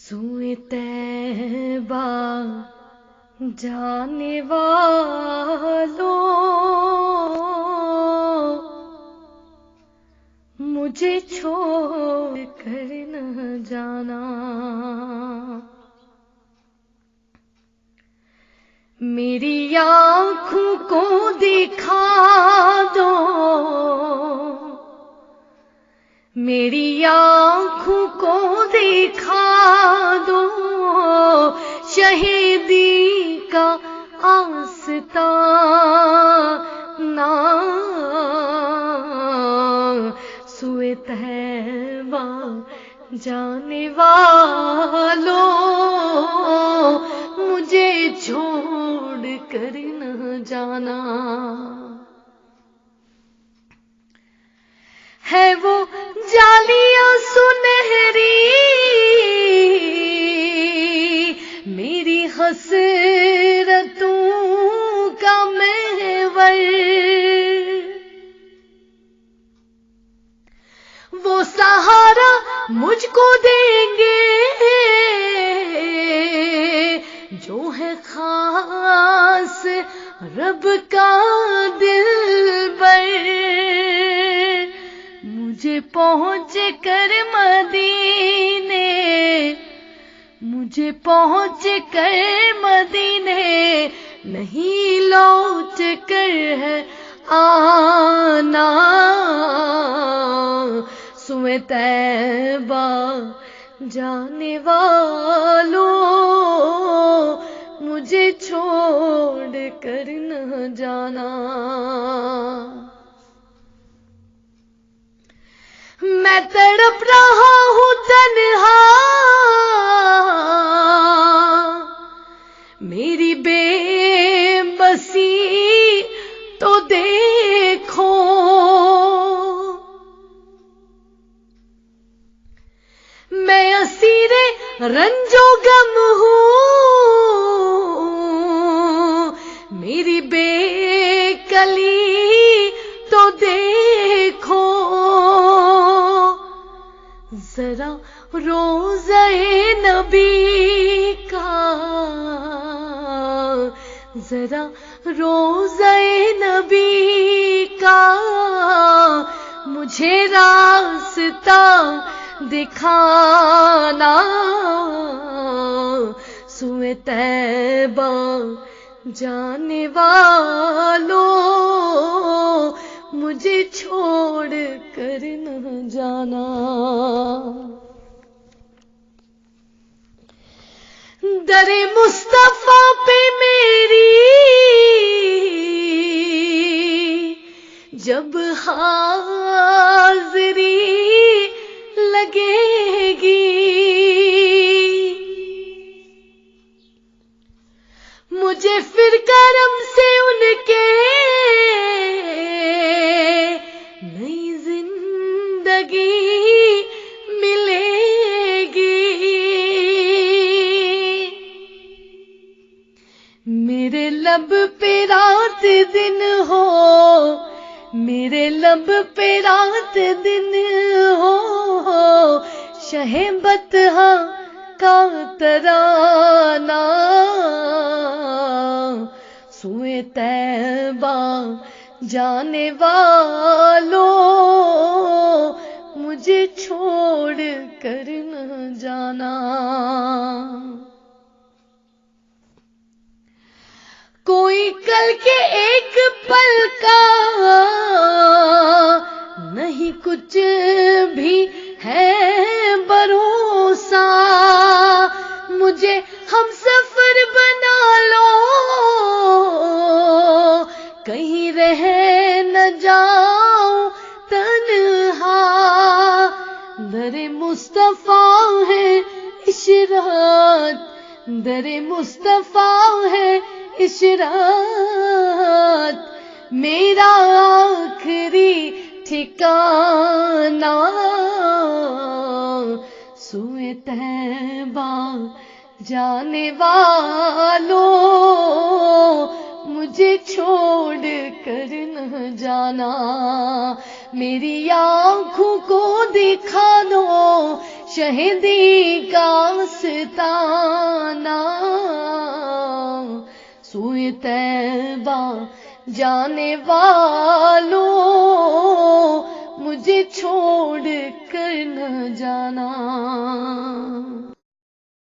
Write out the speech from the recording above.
سوئے طیبہ جانے والوں مجھے چھوڑ کر نہ جانا، میری آنکھوں کو دکھا دو، میری آنکھوں کو دکھا دو شہیدی کا آستانہ، سوئے طیبہ جانے والوں مجھے چھوڑ کر نہ جانا، ہے وہ جالیاں سنہری میری حسرتوں کا محور، وہ سہارا مجھ کو دیں گے جو ہے خاص رب کا دلبر، مجھے پہنچ کر مدینے، مجھے پہنچ کر مدینے نہیں لوٹ کر ہے آنا، سوئے طیبہ جانے والوں مجھے چھوڑ کر نہ جانا، میں تڑپ رہا ہوں تنہا، میری بے بسی تو دیکھو، میں اسیر رنج و غم ہوں، میری بے کلی تو دیکھو، ذرا روضہ نبی کا، ذرا روضہ نبی کا مجھے راستہ دکھانا، سوئے طیبہ جانے والوں مجھے چھوڑ کر نہ جانا، در مصطفیٰ پہ میری جب حاضری لگے گی، مجھے پھر کرم سے ان کے نئی زندگی ملے گی، میرے لب پہ رات دن ہو، میرے لب پہ رات دن ہو شہ بطحہ کا ترانہ، سوئے طیبہ جانے والوں مجھے چھوڑ کر نہ جانا، کوئی کل کے ایک پل کا نہیں کچھ بھی ہے بھروسہ، مجھے ہم سفر بنا لو کہیں رہ نہ جاؤں تنہا، در مصطفیٰ ہے اشراط، در مصطفیٰ ہے اشراط میرا آخری ٹھکانہ، سوئے طیبہ جانے والوں مجھے چھوڑ کر نہ جانا، میری آنکھوں کو دکھا دو شہیدی کا آستانہ، سوئے طیبہ جانے والوں مجھے چھوڑ کر نہ جانا۔